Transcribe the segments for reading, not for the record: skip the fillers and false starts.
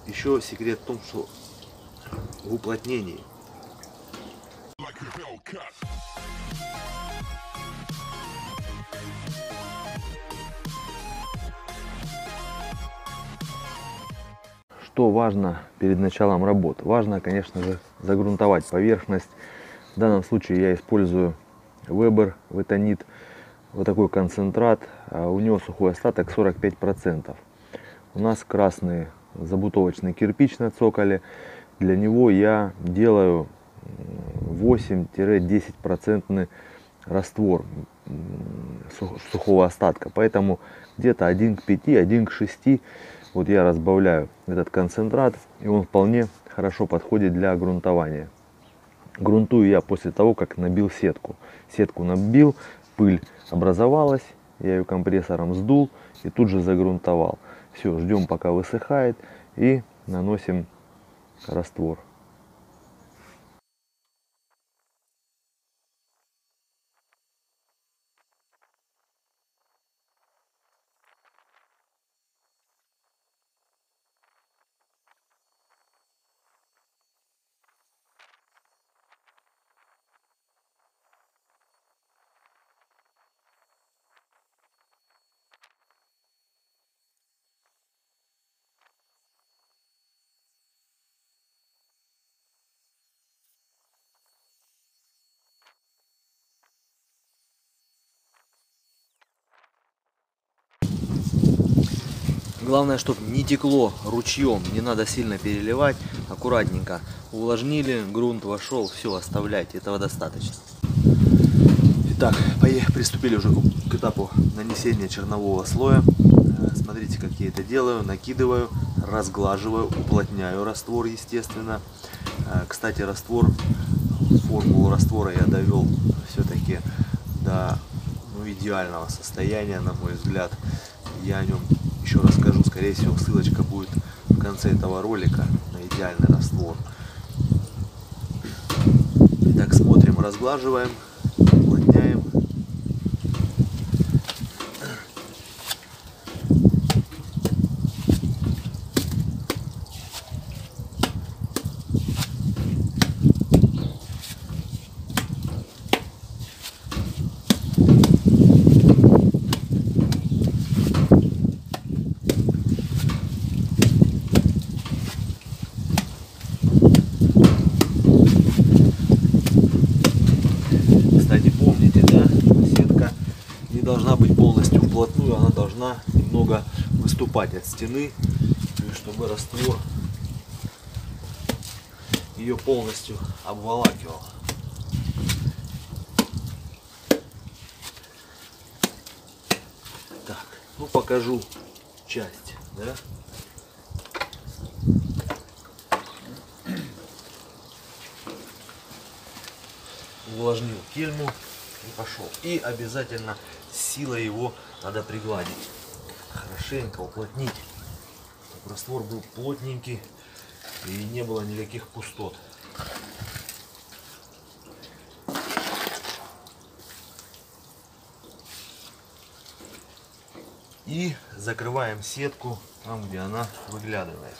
еще секрет в том, что в уплотнении. Что важно перед началом работы? Важно, конечно же, загрунтовать поверхность. В данном случае я использую Weber Витонит, вот такой концентрат. У него сухой остаток 45%. У нас красный забутовочный кирпич на цоколе. Для него я делаю 8-10% раствор сухого остатка. Поэтому где-то 1 к 5, 1 к 6 вот я разбавляю этот концентрат, и он вполне хорошо подходит для грунтования. Грунтую я после того, как набил сетку. Сетку набил, пыль образовалась, я ее компрессором сдул и тут же загрунтовал. Все, ждем, пока высыхает, и наносим раствор. Главное, чтобы не текло ручьем, не надо сильно переливать, аккуратненько увлажнили, грунт вошел, все, оставляйте, этого достаточно. Итак, приступили уже к этапу нанесения чернового слоя. Смотрите, как я это делаю: накидываю, разглаживаю, уплотняю раствор, естественно. Кстати, формулу раствора я довел все-таки до идеального состояния, на мой взгляд. Я о нем еще расскажу, скорее всего, ссылочка будет в конце этого ролика на идеальный раствор. Итак, смотрим, разглаживаем, уплотняем. Должна быть полностью вплотную, она должна немного выступать от стены, чтобы раствор ее полностью обволакивал. Так, ну покажу часть, да? Увлажнил кельму и пошел. И обязательно силой его надо пригладить, хорошенько уплотнить, чтобы раствор был плотненький и не было никаких пустот. И закрываем сетку там, где она выглядывает.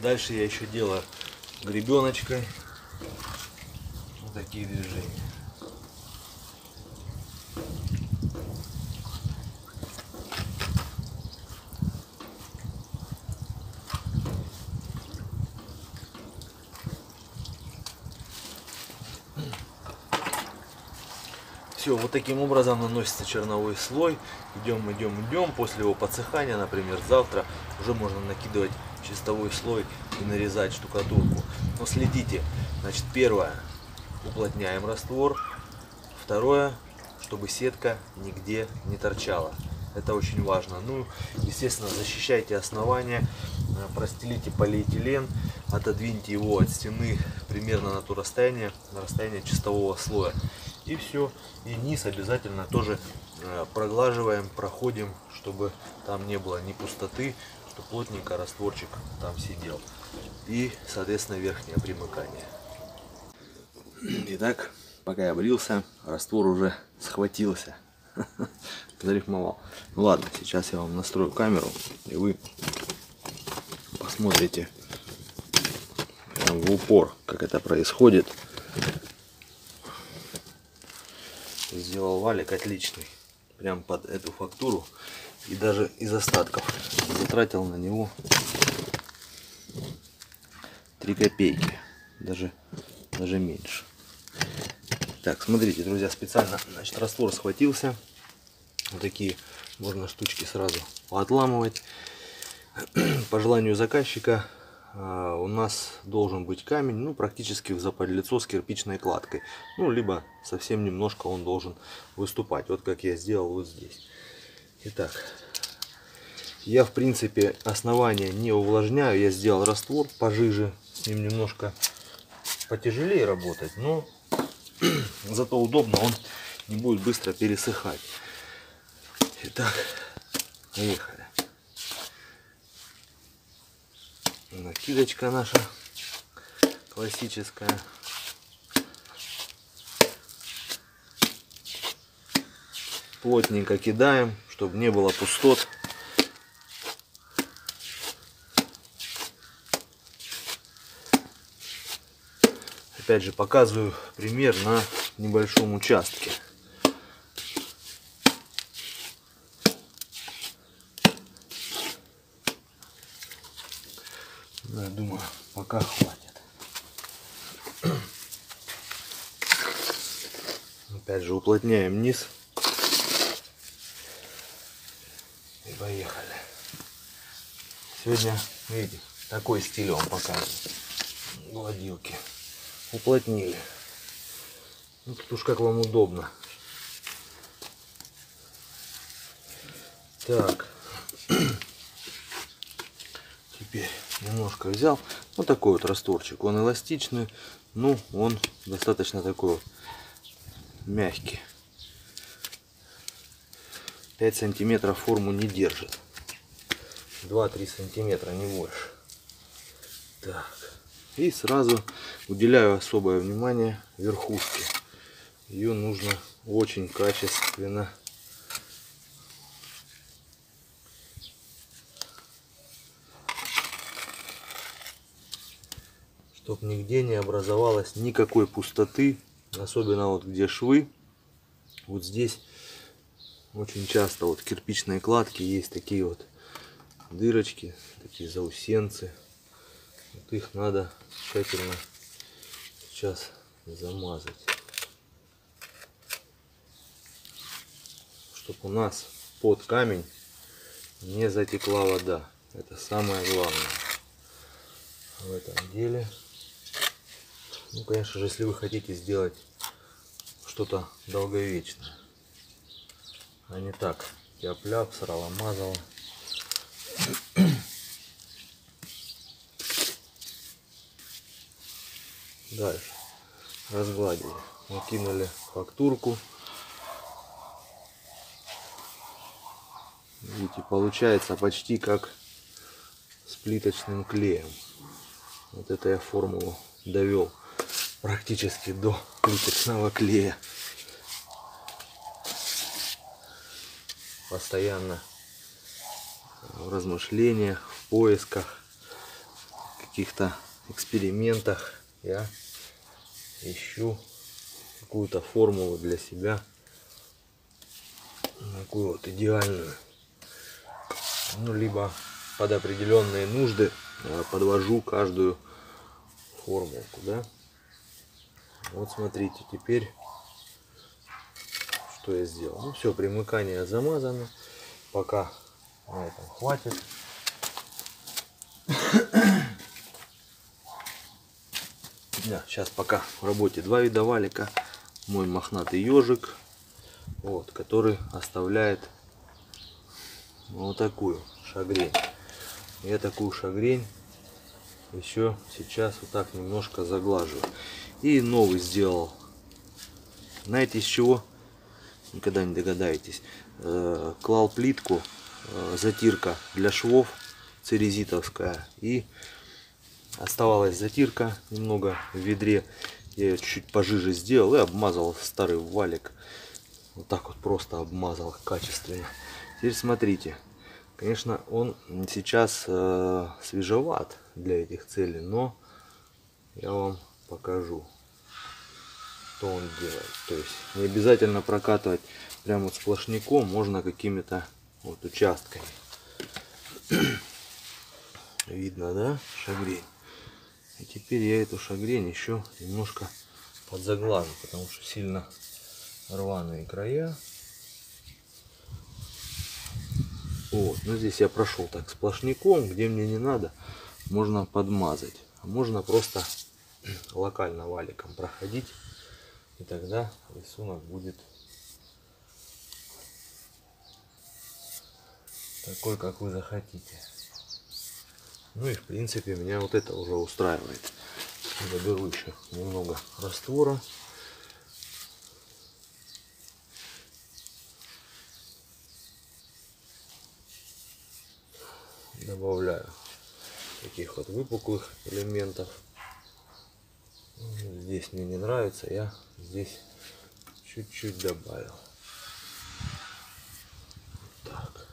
Дальше я еще делаю гребеночкой вот такие движения. Все, вот таким образом наносится черновой слой. Идем. После его подсыхания, например, завтра уже можно накидывать чистовой слой и нарезать штукатурку. Но следите, значит, первое, уплотняем раствор. Второе, чтобы сетка нигде не торчала. Это очень важно. Ну, естественно, защищайте основание, простелите полиэтилен, отодвиньте его от стены примерно на то расстояние, на расстояние чистового слоя. И все. И низ обязательно тоже проглаживаем, проходим, чтобы там не было ни пустоты, чтобы плотненько растворчик там сидел. И, соответственно, верхнее примыкание. Итак, пока я брился, раствор уже схватился. Зарифмовал. Ну ладно, сейчас я вам настрою камеру, и вы посмотрите прям в упор, как это происходит. Сделал валик отличный, прям под эту фактуру, и даже из остатков затратил на него 3 копейки, даже меньше. Так, смотрите, друзья, специально, значит, раствор схватился. Вот такие можно штучки сразу отламывать. По желанию заказчика у нас должен быть камень, ну, практически в заподлицо с кирпичной кладкой. Ну, либо совсем немножко он должен выступать. Вот как я сделал вот здесь. Итак, я, в принципе, основание не увлажняю. Я сделал раствор пожиже. С ним немножко потяжелее работать, но зато удобно, он не будет быстро пересыхать. Итак, поехали. Накидочка наша классическая. Плотненько кидаем, чтобы не было пустот. Опять же, показываю пример на небольшом участке. Я думаю, пока хватит. Опять же, уплотняем низ. И поехали. Сегодня, видите, такой стиль вам показываю. Гладилки. Уплотнили. Ну, тут уж как вам удобно. Так. Теперь немножко взял. Вот такой вот растворчик. Он эластичный, но он достаточно такой вот мягкий. 5 сантиметров форму не держит. 2-3 сантиметра, не больше. Так. И сразу уделяю особое внимание верхушке. Ее нужно очень качественно чтобы нигде не образовалось никакой пустоты, особенно вот где швы. Вот здесь очень часто вот в кирпичной кладке есть такие вот дырочки, такие заусенцы. Вот их надо тщательно сейчас замазать, чтобы у нас под камень не затекла вода. Это самое главное в этом деле. Ну, конечно же, если вы хотите сделать что-то долговечное, а не так тяп-ляп, срала-мазала. Дальше разгладили, накинули фактурку. Видите, получается почти как с плиточным клеем. Вот это я формулу довел практически до плиточного клея. Постоянно в размышлениях, в поисках, каких-то экспериментах я ищу какую-то формулу для себя, такую вот идеальную. Ну, либо под определенные нужды подвожу каждую формулку, да. Вот смотрите, теперь что я сделал. Ну все, примыкание замазано. Пока на этом хватит. Да, сейчас пока в работе 2 вида валика. Мой мохнатый ежик, вот, который оставляет вот такую шагрень. Я такую шагрень еще сейчас вот так немножко заглаживаю. И новый сделал. Знаете из чего? Никогда не догадаетесь. Клал плитку, затирка для швов церезитовская. И оставалась затирка немного в ведре. Я ее чуть-чуть пожиже сделал и обмазал старый валик. Вот так вот просто обмазал качественно. Теперь смотрите. Конечно, он сейчас свежеват для этих целей, но я вам покажу, что он делает. То есть не обязательно прокатывать прямо вот сплошняком, можно какими-то вот участками. Видно, да, шагрень? И теперь я эту шагрень еще немножко подзаглажу, потому что сильно рваные края. Вот, ну здесь я прошел так сплошняком, где мне не надо, можно подмазать, а можно просто локально валиком проходить, и тогда рисунок будет такой, как вы захотите. Ну и в принципе меня вот это уже устраивает. Заберу еще немного раствора. Добавляю таких вот выпуклых элементов. Здесь мне не нравится, я здесь чуть-чуть добавил. Так.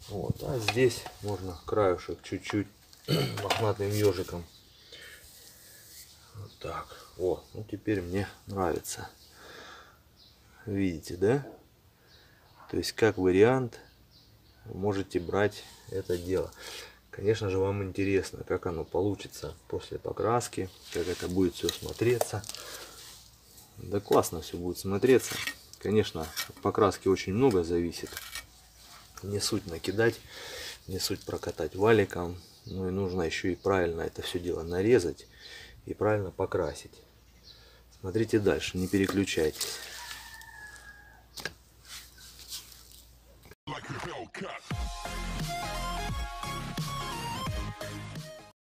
Вот, а здесь можно краешек чуть-чуть мохнатым ежиком. Вот так. Вот, ну теперь мне нравится. Видите, да? То есть как вариант можете брать это дело. Конечно же, вам интересно, как оно получится после покраски, как это будет все смотреться. Да классно все будет смотреться. Конечно, от покраски очень много зависит. Не суть накидать, не суть прокатать валиком. Ну и нужно еще и правильно это все дело нарезать и правильно покрасить. Смотрите дальше, не переключайтесь. Like a Hellcat.